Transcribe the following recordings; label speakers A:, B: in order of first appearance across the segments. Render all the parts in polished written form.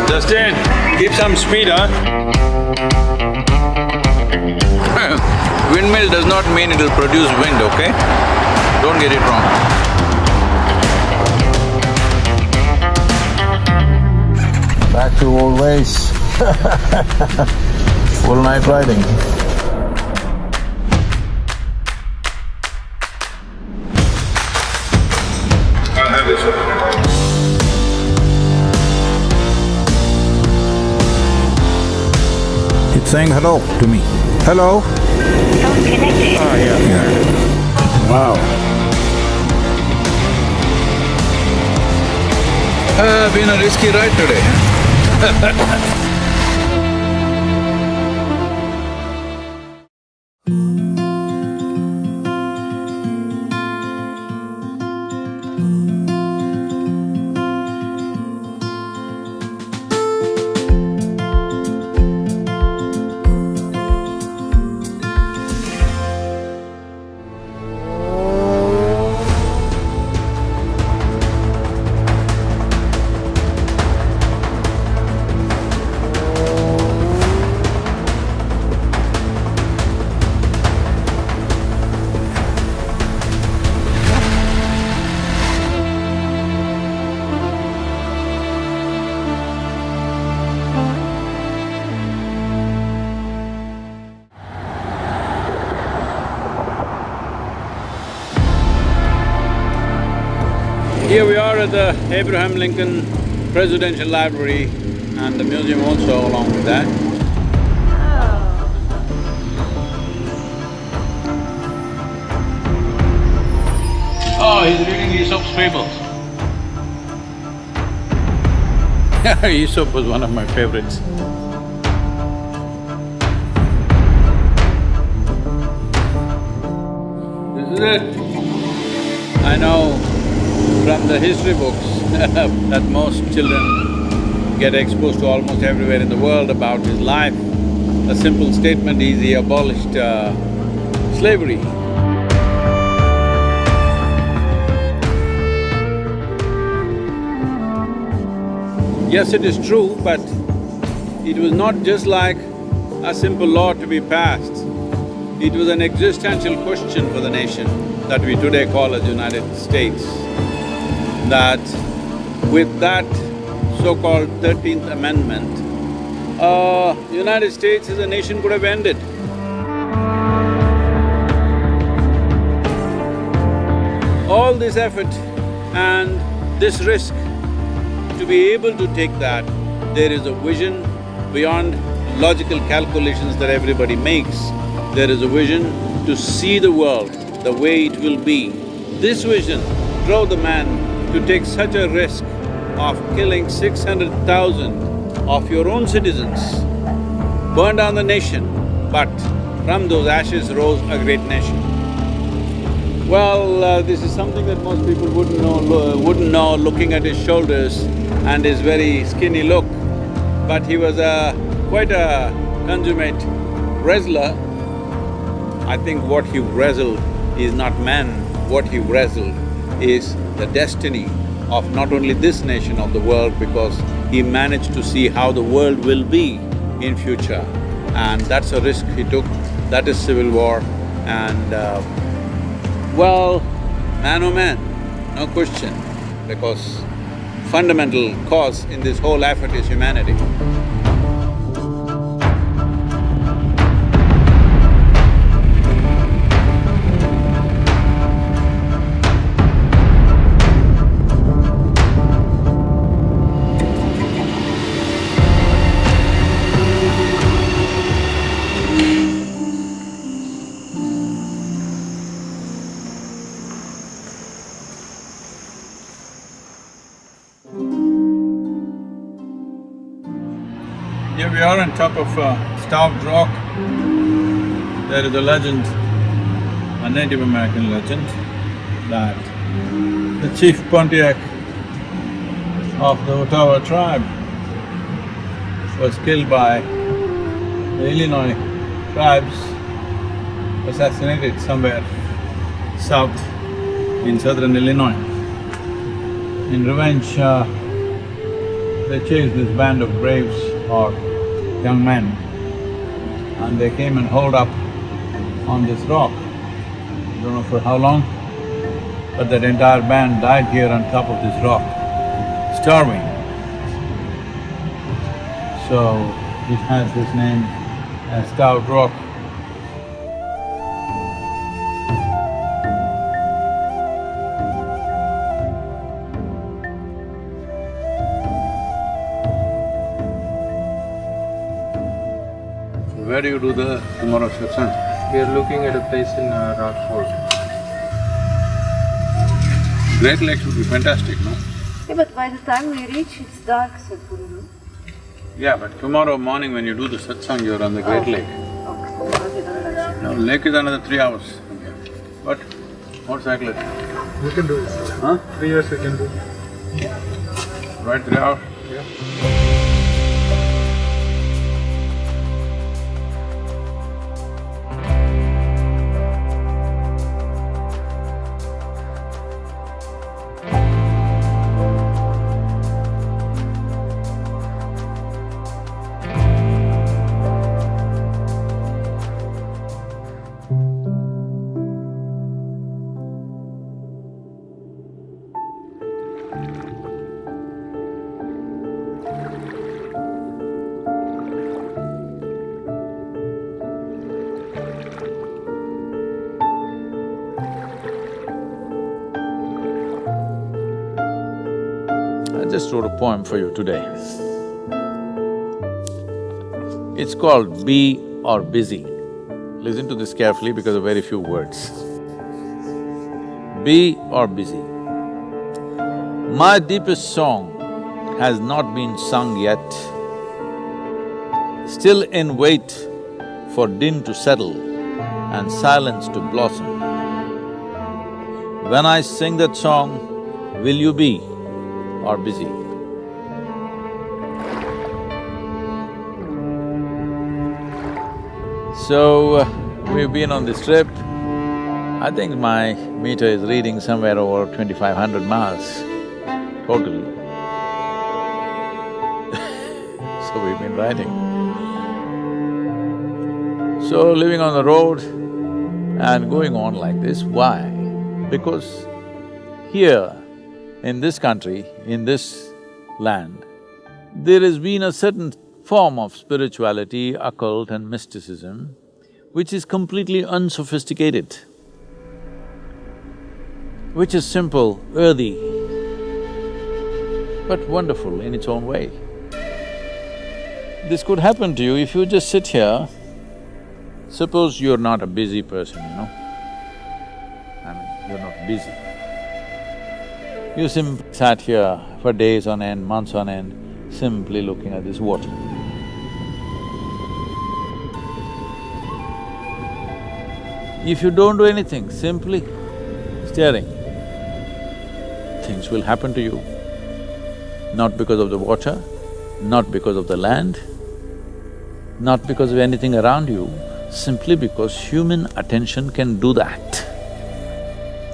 A: Justin, keep some speed, huh? Windmill does not mean it'll produce wind, okay? Don't get it wrong.
B: Back to old ways. Full night riding.
A: I'll have this one.
B: It's saying hello to me. Hello?
C: Phone connected.
B: Ah, yeah. Wow.
A: Been a risky ride today, huh? Here we are at the Abraham Lincoln Presidential Library and the museum also along with that. Oh, he's reading Aesop's fables. Aesop was one of my favorites. This is it. I know from the history books that most children get exposed to almost everywhere in the world about his life. A simple statement is he abolished slavery. Yes, it is true, but it was not just like a simple law to be passed. It was an existential question for the nation that we today call as United States. That with that so-called 13th Amendment, United States as a nation could have ended. All this effort and this risk, to be able to take that, there is a vision beyond logical calculations that everybody makes. There is a vision to see the world the way it will be. This vision drove the man to take such a risk of killing 600,000 of your own citizens, burn down the nation, but from those ashes rose a great nation. Well, this is something that most people wouldn't know looking at his shoulders and his very skinny look, but he was quite a consummate wrestler. I think what he wrestled is not man, what he wrestled is the destiny of not only this nation, of the world, because he managed to see how the world will be in future. And that's a risk he took, that is civil war. And well, man oh man, no question, because fundamental cause in this whole effort is humanity. Here we are on top of Starved Rock. There is a legend, a Native American legend, that the chief Pontiac of the Ottawa tribe was killed by the Illinois tribes, assassinated somewhere south in southern Illinois. In revenge, they chased this band of braves or young men, and they came and holed up on this rock. Don't know for how long, but that entire band died here on top of this rock, starving. So, it has this name as Starved Rock. Where do you do the tomorrow satsang?
D: We are looking at a place in Rockford.
A: Great Lake would be fantastic, no?
E: Yeah, but by the time we reach, it's dark, Sadhguru, no?
A: Yeah, but tomorrow morning when you do the satsang, you're on the Great Lake.
E: Okay.
A: No, lake is another 3 hours from here. But motorcycle is…
D: We can do it.
A: Huh?
D: 3 years we can do.
A: Right, 3 hours?
D: Yeah.
A: I just wrote a poem for you today. It's called Be or Busy. Listen to this carefully because of very few words. Be or busy. My deepest song has not been sung yet, still in wait for din to settle and silence to blossom. When I sing that song, will you be or busy? So, we've been on this trip. I think my meter is reading somewhere over 2,500 miles totally. So we've been riding. So living on the road and going on like this, why? Because here, in this country, in this land, there has been a certain form of spirituality, occult and mysticism, which is completely unsophisticated, which is simple, earthy, but wonderful in its own way. This could happen to you if you just sit here. Suppose you're not a busy person, you know, I mean, you're not busy. You simply sat here for days on end, months on end, simply looking at this water. If you don't do anything, simply staring, things will happen to you. Not because of the water, not because of the land, not because of anything around you, simply because human attention can do that.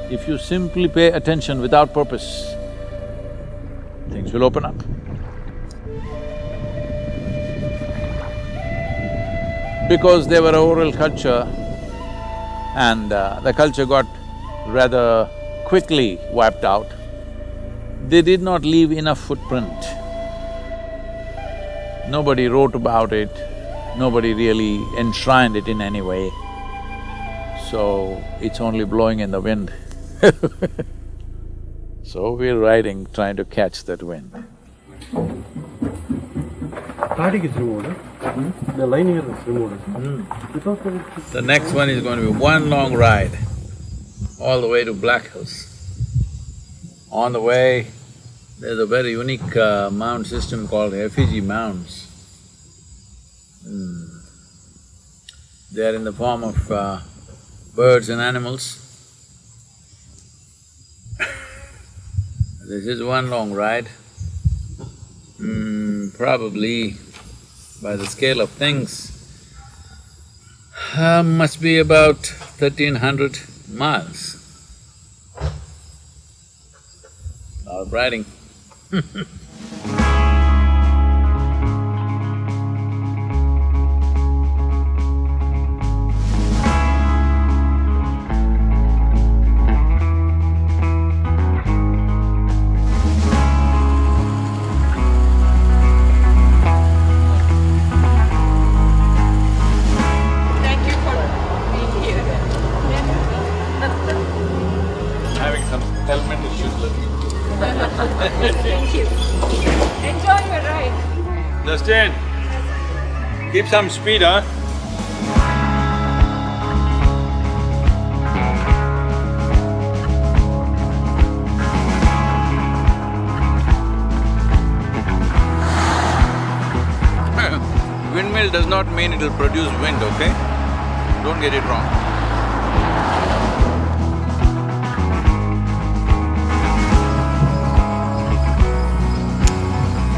A: If you simply pay attention without purpose, things will open up. Because they were an oral culture and the culture got rather quickly wiped out, they did not leave enough footprint. Nobody wrote about it, nobody really enshrined it in any way, so it's only blowing in the wind. So we're riding, trying to catch that wind.
D: Starting is removed, huh? The lining is removed. Because of it…
A: The next one is going to be one long ride, all the way to Black Hills. On the way, there's a very unique mound system called effigy mounds. They are in the form of birds and animals. This is one long ride. Probably by the scale of things, must be about 1,300 miles. Not riding.
E: Thank you for being here.
A: Having some helmet issues lately.
E: Thank you. Enjoy your ride.
A: Justin, keep some speed, huh? Windmill does not mean it'll produce wind, okay? Don't get it wrong.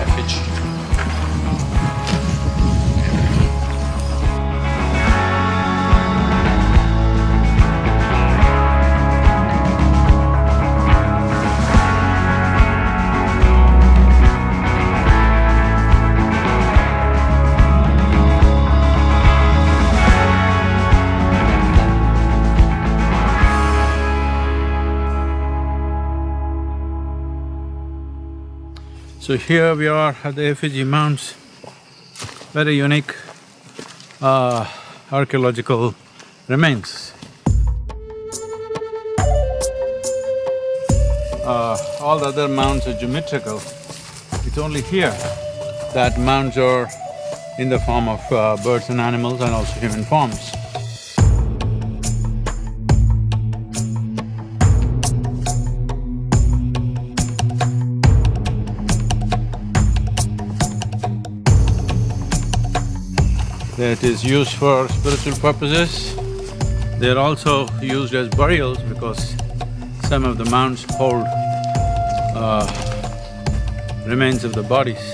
A: Effigy. So here we are at the effigy mounds, very unique archaeological remains. All the other mounds are geometrical. It's only here that mounds are in the form of birds and animals and also human forms. That is used for spiritual purposes. They are also used as burials because some of the mounds hold remains of the bodies.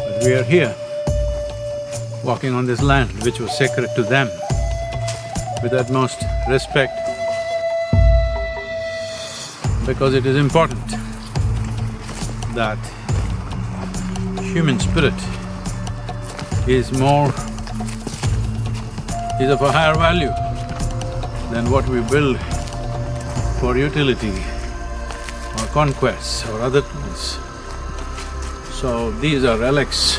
A: But we are here, walking on this land which was sacred to them, with utmost respect, because it is important that human spirit is of a higher value than what we build for utility or conquests or other things. So these are relics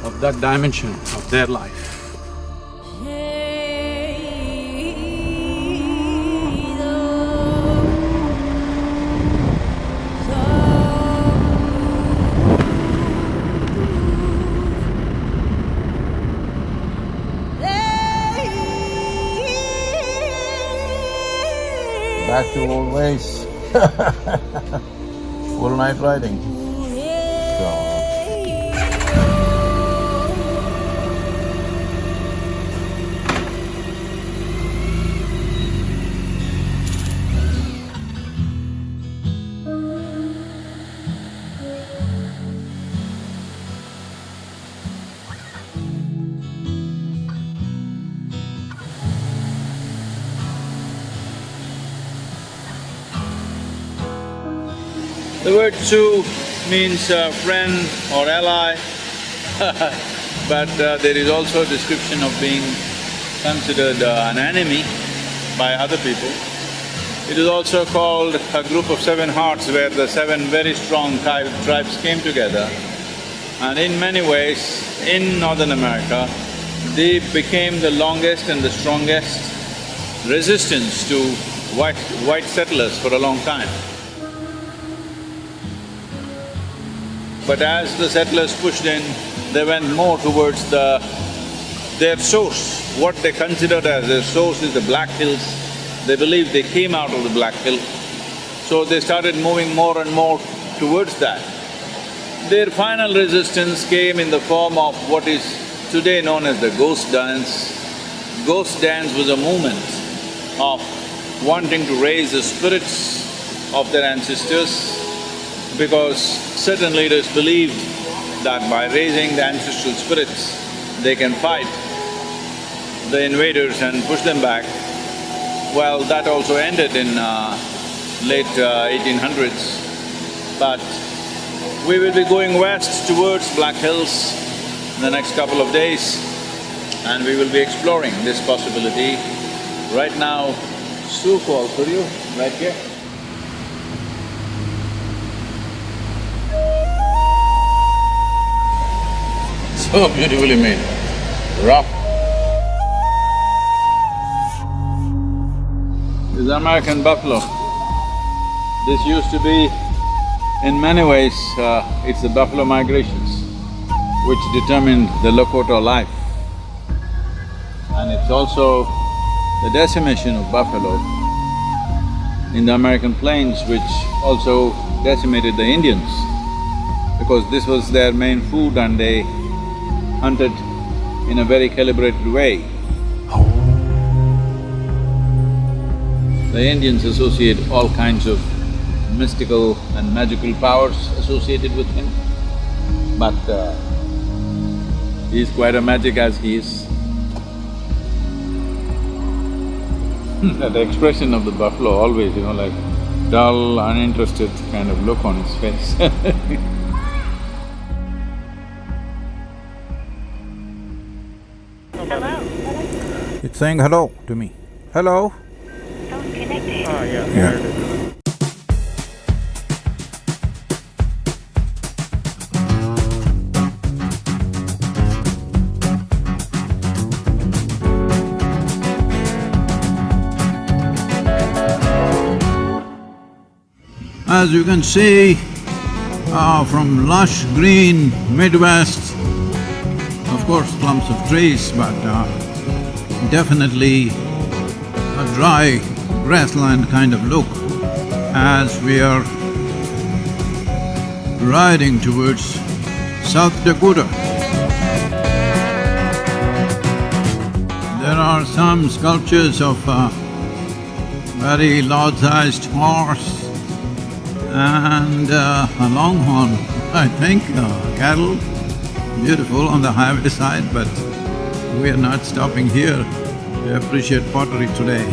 A: of that dimension of their life.
B: Back to old ways. Full night riding. So.
A: The word "su" means friend or ally, but there is also a description of being considered an enemy by other people. It is also called a group of 7 hearts where the 7 very strong tribes came together. And in many ways, in Northern America, they became the longest and the strongest resistance to white settlers for a long time. But as the settlers pushed in, they went more towards their source. What they considered as their source is the Black Hills. They believed they came out of the Black Hill. So they started moving more and more towards that. Their final resistance came in the form of what is today known as the ghost dance. Ghost dance was a movement of wanting to raise the spirits of their ancestors, because certain leaders believed that by raising the ancestral spirits, they can fight the invaders and pushed them back. Well, that also ended in late 1800s. But we will be going west towards Black Hills in the next couple of days and we will be exploring this possibility. Right now, Sioux Falls, could you? Right here? So beautifully made, rough. This is American buffalo. This used to be, in many ways, it's the buffalo migrations which determined the Lakota life. And it's also the decimation of buffalo in the American plains which also decimated the Indians because this was their main food and they hunted in a very calibrated way. The Indians associate all kinds of mystical and magical powers associated with him, but he's quite a magic as he is. That expression of the buffalo always, like dull, uninterested kind of look on his face
B: It's saying hello to me. Hello?
C: Phone connected.
B: Yeah. As you can see, from lush green Midwest, of course clumps of trees, but definitely a dry grassland kind of look as we are riding towards South Dakota. There are some sculptures of a very large-sized horse and a longhorn, I think, cattle, beautiful on the highway side, but we are not stopping here to appreciate pottery today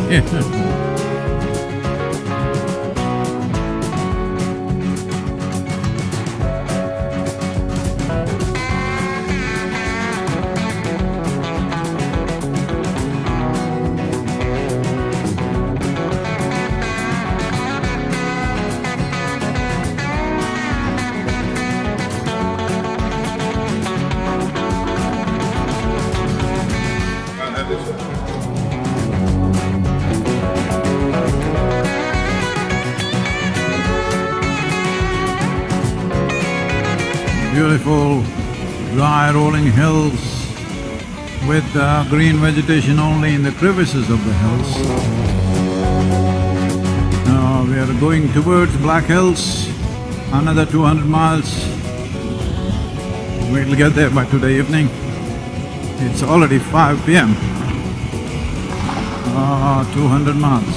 B: Beautiful, dry rolling hills with green vegetation only in the crevices of the hills. Now we are going towards Black Hills, another 200 miles. We'll get there by today evening. It's already 5 p.m. 200 miles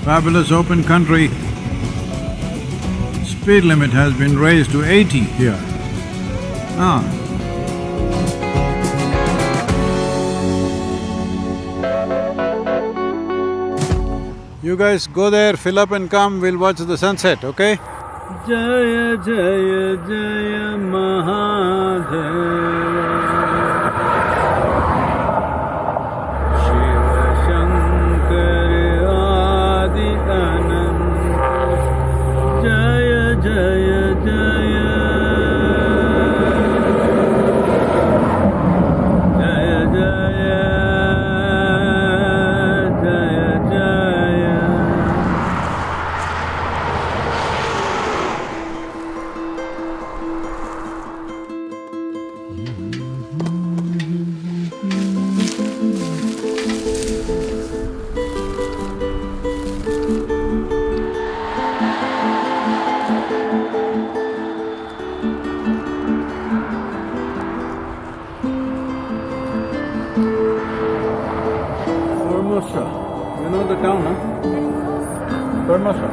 B: Fabulous open country. Speed limit has been raised to 80 here. You guys go there, fill up and come, we'll watch the sunset, okay?
D: Jaya Jaya Jaya Mahadeva Shiva Shankar Adi Anand Jaya Jaya Jaya Jaya Jaya Jaya Jaya Formosa. You know the town, huh? Formosa.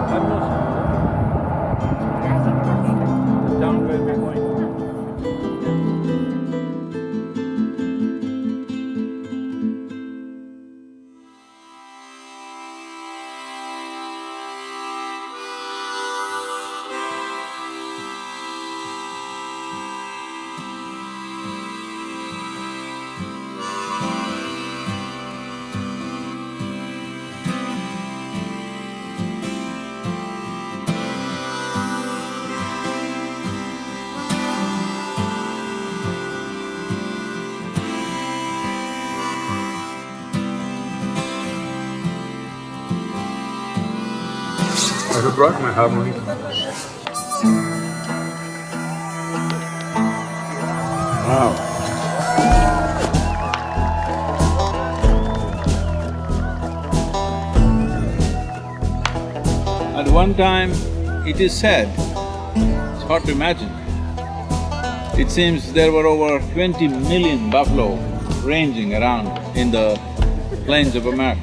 D: Formosa. have brought my harmony.
A: Wow. At one time, it is said, it's hard to imagine, it seems there were over 20 million buffalo ranging around in the plains of America.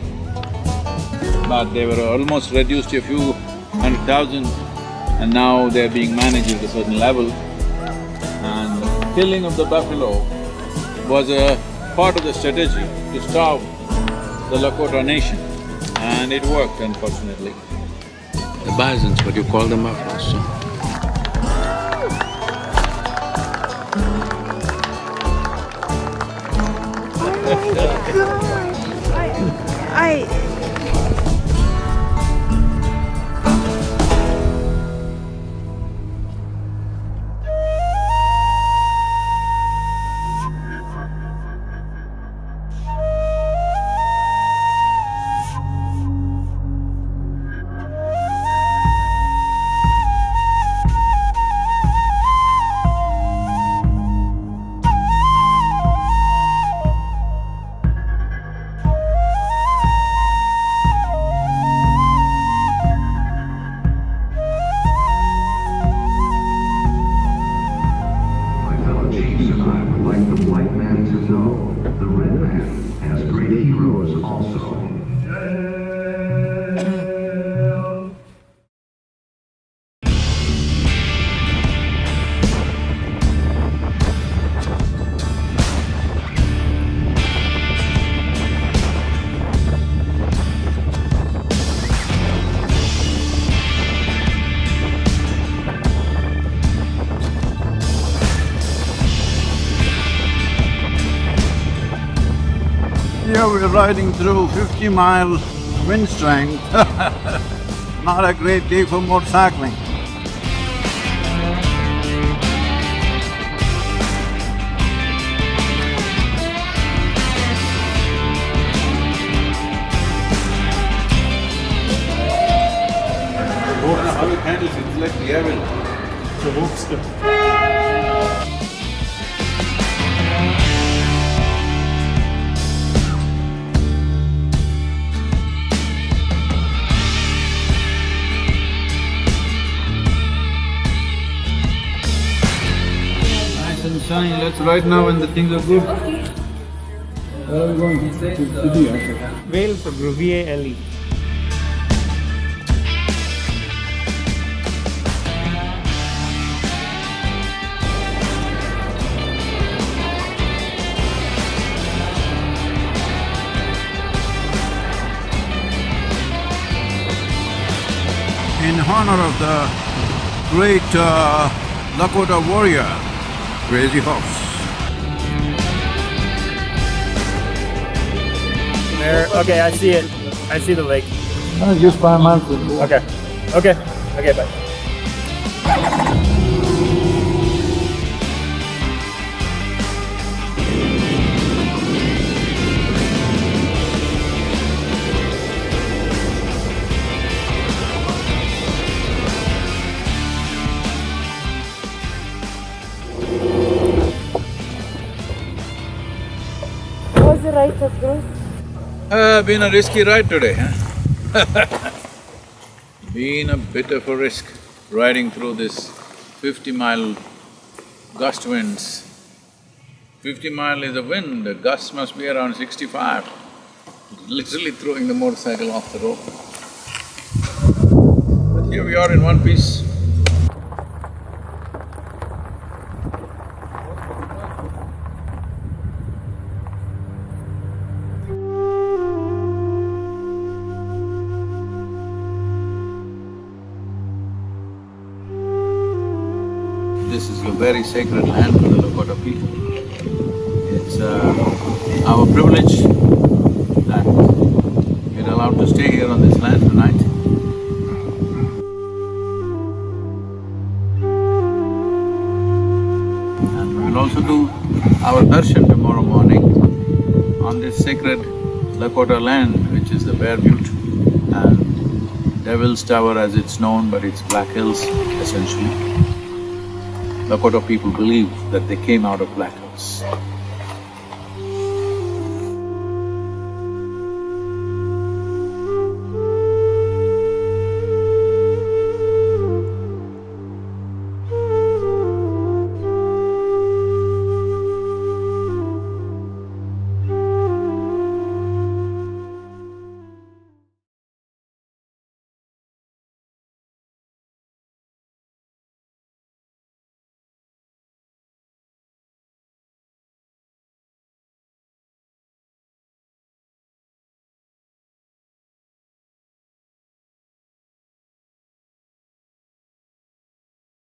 A: But they were almost reduced to a few 100,000 and now they're being managed at a certain level. And the killing of the buffalo was a part of the strategy to stop the Lakota nation, and it worked, unfortunately.
F: The bisons, but you call them buffaloes, so.
E: I
G: My fellow chiefs and I would like the white man to know the red man has great heroes also.
B: Here we're riding through 50-mile wind strength. Not a great day for motorcycling.
A: How it handles it, it's like the avalanche.
D: It's a hoaxer.
B: Nice and sunny, let's ride now when the things are good. Where are we going? To
D: Wales or Gruvier Ellie.
B: In honor of the great Lakota warrior, Crazy Horse.
H: There, okay, I see it. I see the lake.
B: Just 5 months.
H: Okay, okay, bye.
E: How was the ride, Sadhguru?
A: Been a risky ride today, huh? Been a bit of a risk riding through this 50-mile gust winds. 50 mile is a wind, the gust must be around 65. Literally throwing the motorcycle off the road. But here we are in one piece. This is a very sacred land for the Lakota people. It's our privilege that we're allowed to stay here on this land tonight. And we will also do our darshan tomorrow morning on this sacred Lakota land, which is the Bear Butte. And Devil's Tower as it's known, but it's Black Hills essentially. Lakota people believe that they came out of Black Hills.